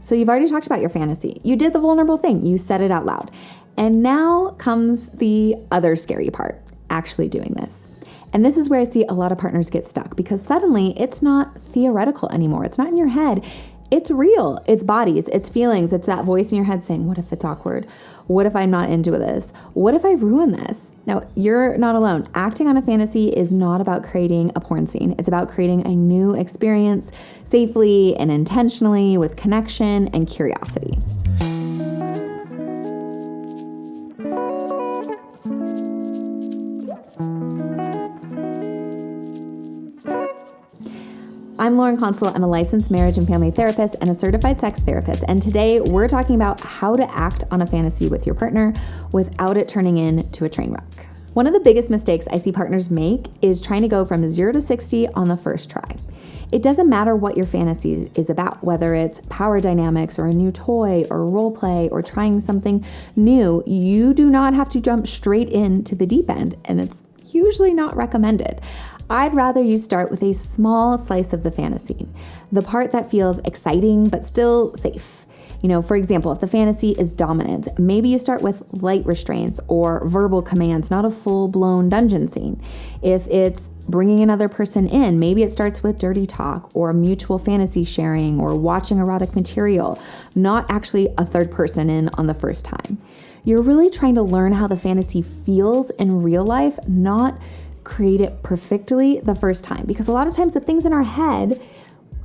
So you've already talked about your fantasy. You did the vulnerable thing. You said it out loud. And now comes the other scary part, actually doing this. And this is where I see a lot of partners get stuck because suddenly it's not theoretical anymore. It's not in your head. It's real. It's bodies. It's feelings. It's that voice in your head saying, what if it's awkward? What if I'm not into this? What if I ruin this? Now, you're not alone. Acting on a fantasy is not about creating a porn scene. It's about creating a new experience safely and intentionally with connection and curiosity. I'm Lauren Consul. I'm a licensed marriage and family therapist and a certified sex therapist. And today we're talking about how to act on a fantasy with your partner without it turning into a train wreck. One of the biggest mistakes I see partners make is trying to go from 0 to 60 on the first try. It doesn't matter what your fantasy is about, whether it's power dynamics or a new toy or role play or trying something new. You do not have to jump straight into the deep end, and it's usually not recommended. I'd rather you start with a small slice of the fantasy, the part that feels exciting but still safe. For example, if the fantasy is dominance, maybe you start with light restraints or verbal commands, not a full-blown dungeon scene. If it's bringing another person in, maybe it starts with dirty talk or mutual fantasy sharing or watching erotic material, not actually a third person in on the first time. You're really trying to learn how the fantasy feels in real life, not create it perfectly the first time. Because a lot of times the things in our head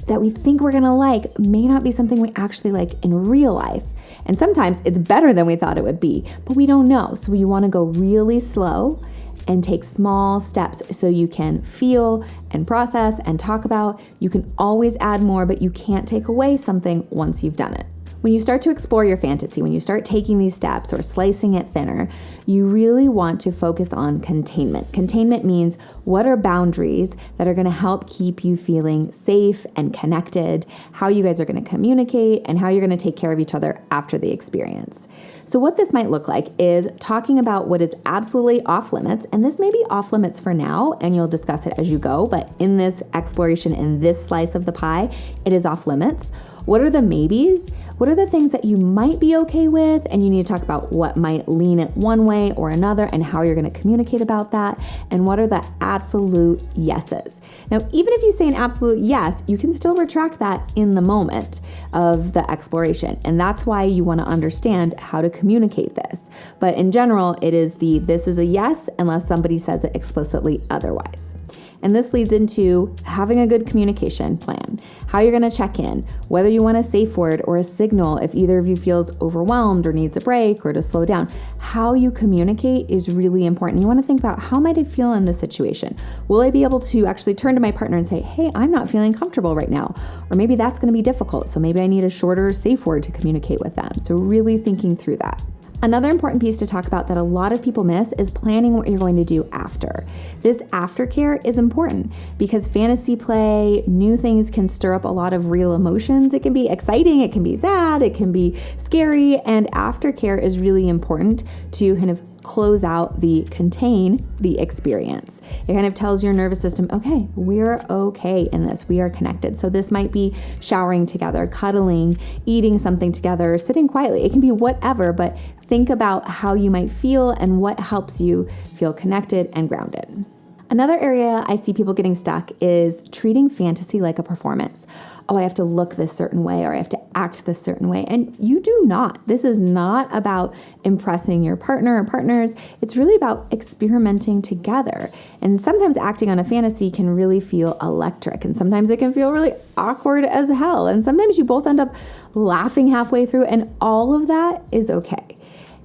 that we think we're gonna like may not be something we actually like in real life. And sometimes it's better than we thought it would be, but we don't know. So you wanna go really slow and take small steps so you can feel and process and talk about. You can always add more, but you can't take away something once you've done it. When you start to explore your fantasy, when you start taking these steps or slicing it thinner, you really want to focus on containment. Containment means what are boundaries that are going to help keep you feeling safe and connected, how you guys are going to communicate, and how you're going to take care of each other after the experience. So what this might look like is talking about what is absolutely off limits, and this may be off limits for now, and you'll discuss it as you go, but in this exploration, in this slice of the pie, it is off limits. What are the maybes? What are the things that you might be okay with? And you need to talk about what might lean it one way or another and how you're going to communicate about that. And what are the absolute yeses? Now, even if you say an absolute yes, you can still retract that in the moment of the exploration. And that's why you want to understand how to communicate this. But in general, it is this is a yes unless somebody says it explicitly otherwise. And this leads into having a good communication plan, how you're going to check in, whether you want a safe word or a signal if either of you feels overwhelmed or needs a break or to slow down. How you communicate is really important. You want to think about how might I feel in this situation? Will I be able to actually turn to my partner and say, hey, I'm not feeling comfortable right now? Or maybe that's going to be difficult. So maybe I need a shorter safe word to communicate with them. So really thinking through that. Another important piece to talk about that a lot of people miss is planning what you're going to do after. This aftercare is important because fantasy play, new things can stir up a lot of real emotions. It can be exciting, it can be sad, it can be scary, and aftercare is really important to kind of close out contain the experience. It kind of tells your nervous system, okay, we're okay in this. We are connected. So this might be showering together, cuddling, eating something together, sitting quietly. It can be whatever, but think about how you might feel and what helps you feel connected and grounded. Another area I see people getting stuck is treating fantasy like a performance. Oh, I have to look this certain way or I have to act this certain way. And you do not. This is not about impressing your partner or partners. It's really about experimenting together. And sometimes acting on a fantasy can really feel electric. And sometimes it can feel really awkward as hell. And sometimes you both end up laughing halfway through. And all of that is okay.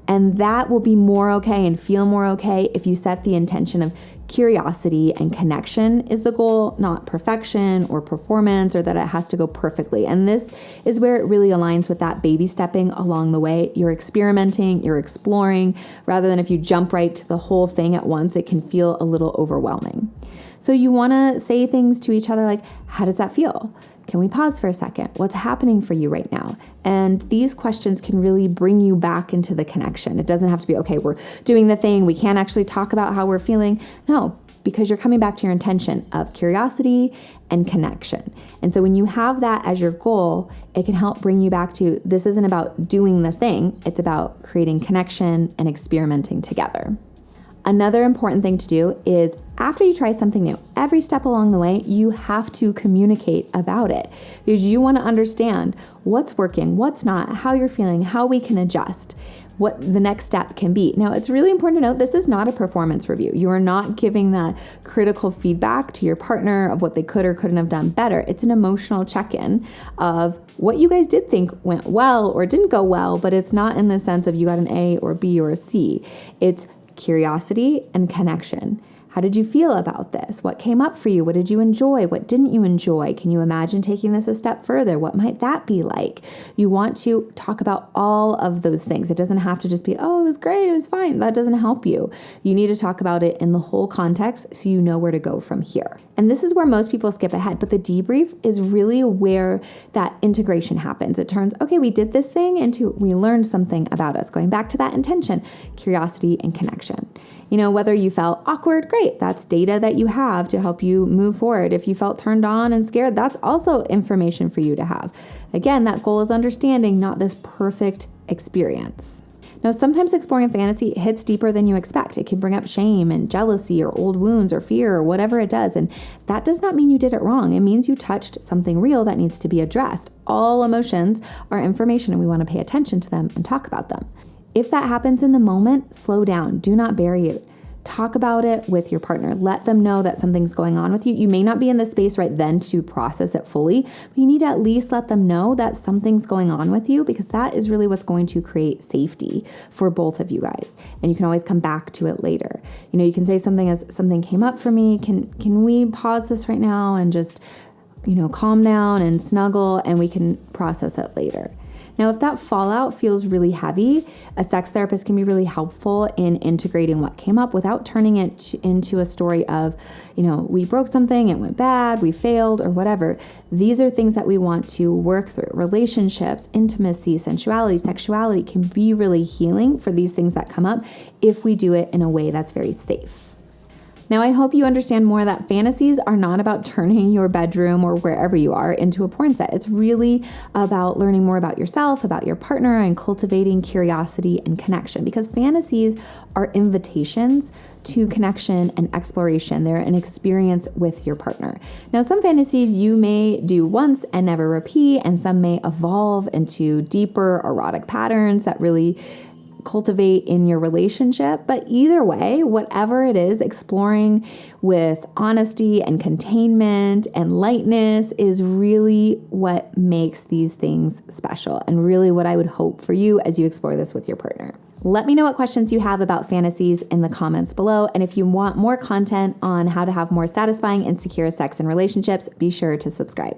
And that will be more okay and feel more okay if you set the intention of curiosity and connection is the goal, not perfection or performance or that it has to go perfectly. And this is where it really aligns with that baby stepping along the way. You're experimenting, you're exploring, rather than if you jump right to the whole thing at once, it can feel a little overwhelming. So you want to say things to each other like, how does that feel? Can we pause for a second? What's happening for you right now? And these questions can really bring you back into the connection. It doesn't have to be, okay, we're doing the thing. We can't actually talk about how we're feeling. No, because you're coming back to your intention of curiosity and connection. And so when you have that as your goal, it can help bring you back to this isn't about doing the thing, it's about creating connection and experimenting together. Another important thing to do is after you try something new, every step along the way, you have to communicate about it because you want to understand what's working, what's not, how you're feeling, how we can adjust, what the next step can be. Now, it's really important to note this is not a performance review. You are not giving that critical feedback to your partner of what they could or couldn't have done better. It's an emotional check-in of what you guys did think went well or didn't go well, but it's not in the sense of you got an A or B or a C. It's curiosity and connection. How did you feel about this? What came up for you? What did you enjoy? What didn't you enjoy? Can you imagine taking this a step further? What might that be like? You want to talk about all of those things. It doesn't have to just be, oh, it was great, it was fine. That doesn't help you. You need to talk about it in the whole context so you know where to go from here. And this is where most people skip ahead, but the debrief is really where that integration happens. It turns, okay, we did this thing into we learned something about us, going back to that intention, curiosity and connection. You know, whether you felt awkward, great. That's data that you have to help you move forward. If you felt turned on and scared, that's also information for you to have. Again, that goal is understanding, not this perfect experience. Now, sometimes exploring a fantasy hits deeper than you expect. It can bring up shame and jealousy or old wounds or fear or whatever it does. And that does not mean you did it wrong. It means you touched something real that needs to be addressed. All emotions are information and we want to pay attention to them and talk about them. If that happens in the moment, slow down. Do not bury it. Talk about it with your partner. Let them know that something's going on with you. You may not be in the space right then to process it fully, but you need to at least let them know that something's going on with you because that is really what's going to create safety for both of you guys. And you can always come back to it later. You know, you can say something as something came up for me. Can we pause this right now and just, calm down and snuggle and we can process it later. Now, if that fallout feels really heavy, a sex therapist can be really helpful in integrating what came up without turning it into a story of, we broke something, it went bad, we failed, or whatever. These are things that we want to work through. Relationships, intimacy, sensuality, sexuality can be really healing for these things that come up if we do it in a way that's very safe. Now, I hope you understand more that fantasies are not about turning your bedroom or wherever you are into a porn set. It's really about learning more about yourself, about your partner, and cultivating curiosity and connection because fantasies are invitations to connection and exploration. They're an experience with your partner. Now, some fantasies you may do once and never repeat, and some may evolve into deeper erotic patterns that really cultivate in your relationship. But either way, whatever it is, exploring with honesty and containment and lightness is really what makes these things special and really what I would hope for you as you explore this with your partner. Let me know what questions you have about fantasies in the comments below. And if you want more content on how to have more satisfying and secure sex and relationships, be sure to subscribe.